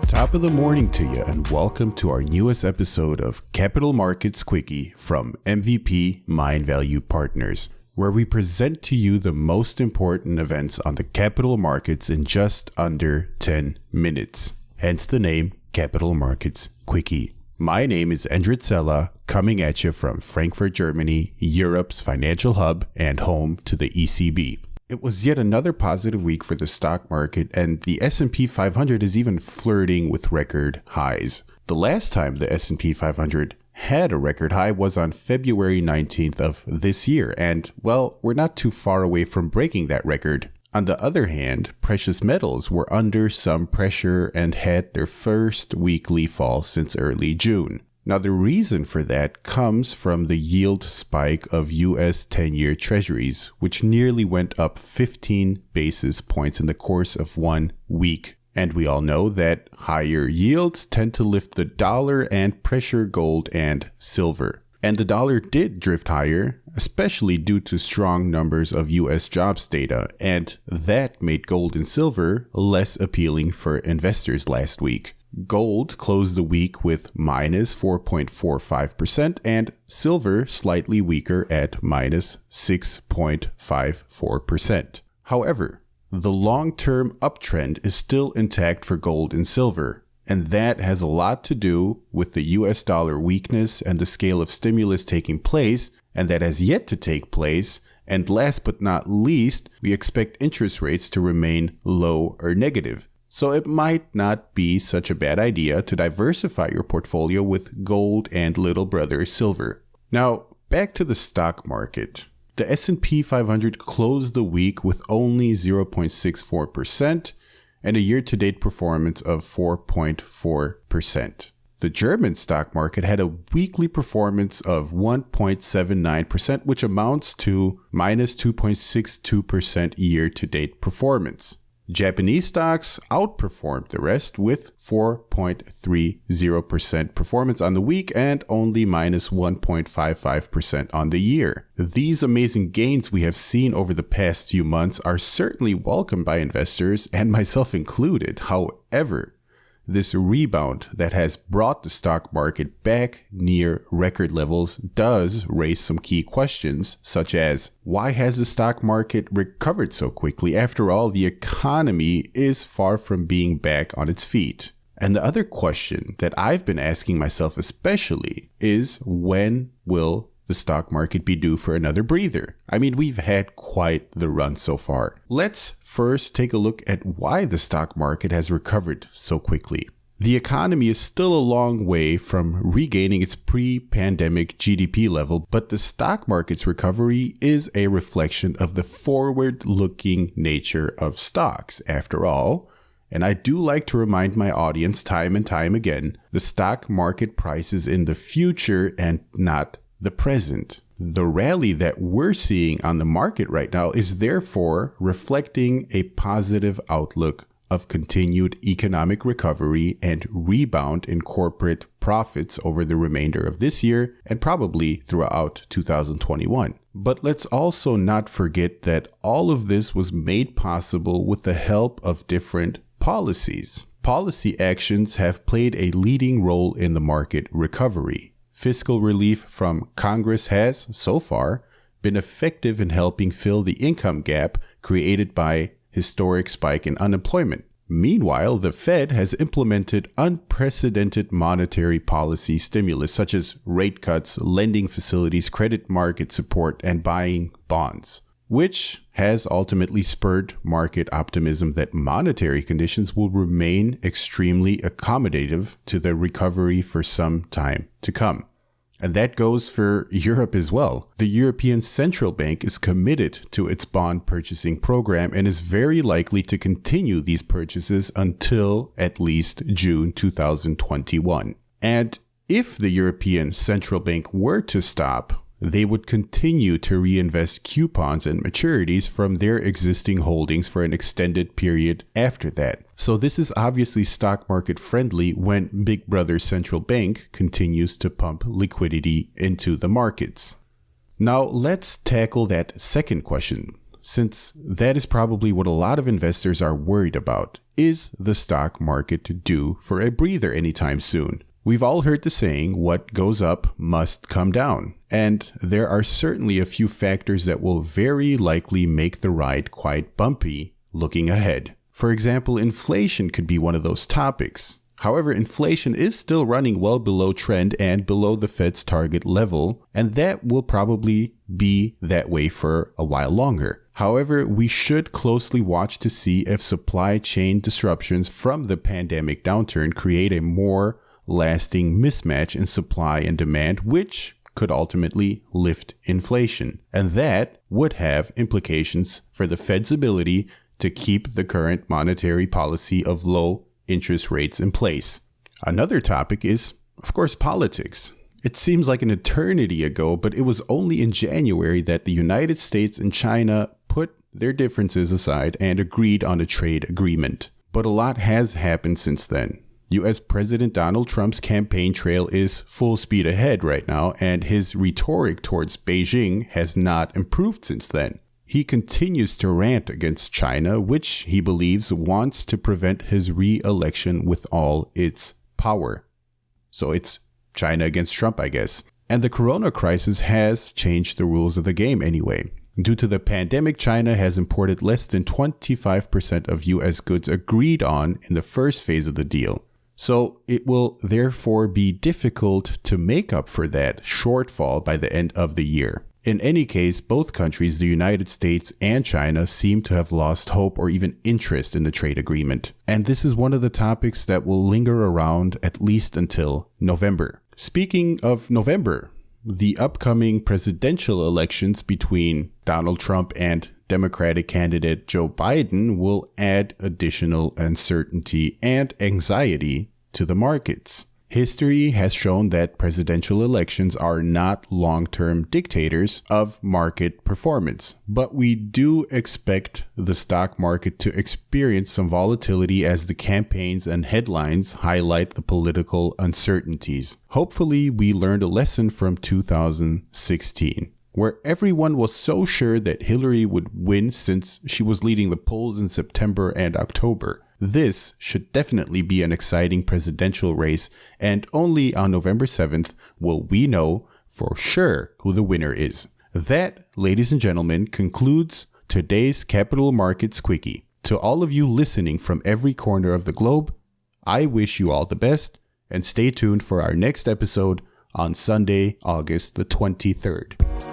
Top of the morning to you, and welcome to our newest episode of Capital Markets Quickie from MVP Mind Value Partners, where we present to you the most important events on the capital markets in just under 10 minutes. Hence the name Capital Markets Quickie. My name is Endrit Cela, coming at you from Frankfurt, Germany, Europe's financial hub and home to the ECB. It was yet another positive week for the stock market, and the S&P 500 is even flirting with record highs. The last time the S&P 500 had a record high was on February 19th of this year, and, well, we're not too far away from breaking that record. On the other hand, precious metals were under some pressure and had their first weekly fall since early June. Now, the reason for that comes from the yield spike of US 10-year treasuries, which nearly went up 15 basis points in the course of 1 week. And we all know that higher yields tend to lift the dollar and pressure gold and silver. And the dollar did drift higher, especially due to strong numbers of US jobs data, and that made gold and silver less appealing for investors last week. Gold closed the week with minus 4.45% and silver slightly weaker at minus 6.54%. However, the long-term uptrend is still intact for gold and silver, and that has a lot to do with the US dollar weakness and the scale of stimulus taking place, and that has yet to take place. And last but not least, we expect interest rates to remain low or negative. So it might not be such a bad idea to diversify your portfolio with gold and little brother silver. Now, back to the stock market. The S&P 500 closed the week with only 0.64% and a year-to-date performance of 4.4%. The German stock market had a weekly performance of 1.79%, which amounts to minus 2.62% year-to-date performance. Japanese stocks outperformed the rest with 4.30% performance on the week and only minus 1.55% on the year. These amazing gains we have seen over the past few months are certainly welcomed by investors, and myself included. However, this rebound that has brought the stock market back near record levels does raise some key questions, such as, why has the stock market recovered so quickly? After all, the economy is far from being back on its feet. And the other question that I've been asking myself especially is, when will the stock market be due for another breather? I mean, we've had quite the run so far. Let's first take a look at why the stock market has recovered so quickly. The economy is still a long way from regaining its pre-pandemic GDP level, but the stock market's recovery is a reflection of the forward-looking nature of stocks. After all, and I do like to remind my audience time and time again, the stock market prices in the future and not the present. The rally that we're seeing on the market right now is therefore reflecting a positive outlook of continued economic recovery and rebound in corporate profits over the remainder of this year and probably throughout 2021. But let's also not forget that all of this was made possible with the help of different policies. Policy actions have played a leading role in the market recovery. Fiscal relief from Congress has, so far, been effective in helping fill the income gap created by historic spike in unemployment. Meanwhile, the Fed has implemented unprecedented monetary policy stimulus such as rate cuts, lending facilities, credit market support, and buying bonds, which has ultimately spurred market optimism that monetary conditions will remain extremely accommodative to the recovery for some time to come. And that goes for Europe as well. The European Central Bank is committed to its bond purchasing program and is very likely to continue these purchases until at least June 2021. And if the European Central Bank were to stop, they would continue to reinvest coupons and maturities from their existing holdings for an extended period after that. So this is obviously stock market friendly when Big Brother Central Bank continues to pump liquidity into the markets. Now let's tackle that second question. since that is probably what a lot of investors are worried about. Is the stock market due for a breather anytime soon? We've all heard the saying, what goes up must come down. And there are certainly a few factors that will very likely make the ride quite bumpy looking ahead. For example, inflation could be one of those topics. However, inflation is still running well below trend and below the Fed's target level, and that will probably be that way for a while longer. However, we should closely watch to see if supply chain disruptions from the pandemic downturn create a more lasting mismatch in supply and demand, which could ultimately lift inflation. And that would have implications for the Fed's ability to keep the current monetary policy of low interest rates in place. Another topic is, of course, politics. It seems like an eternity ago, but it was only in January that the United States and China put their differences aside and agreed on a trade agreement. But a lot has happened since then. US President Donald Trump's campaign trail is full speed ahead right now, and his rhetoric towards Beijing has not improved since then. He continues to rant against China, which he believes wants to prevent his re-election with all its power. So it's China against Trump, I guess. And the corona crisis has changed the rules of the game anyway. Due to the pandemic, China has imported less than 25% of US goods agreed on in the first phase of the deal. So it will therefore be difficult to make up for that shortfall by the end of the year. In any case, both countries, the United States and China, seem to have lost hope or even interest in the trade agreement. And this is one of the topics that will linger around at least until November. Speaking of November, the upcoming presidential elections between Donald Trump and Democratic candidate Joe Biden will add additional uncertainty and anxiety to the markets. History has shown that presidential elections are not long-term dictators of market performance, but we do expect the stock market to experience some volatility as the campaigns and headlines highlight the political uncertainties. Hopefully, we learned a lesson from 2016. Where everyone was so sure that Hillary would win since she was leading the polls in September and October. This should definitely be an exciting presidential race, and only on November 7th will we know for sure who the winner is. That, ladies and gentlemen, concludes today's Capital Markets Quickie. To all of you listening from every corner of the globe, I wish you all the best, and stay tuned for our next episode on Sunday, August the 23rd.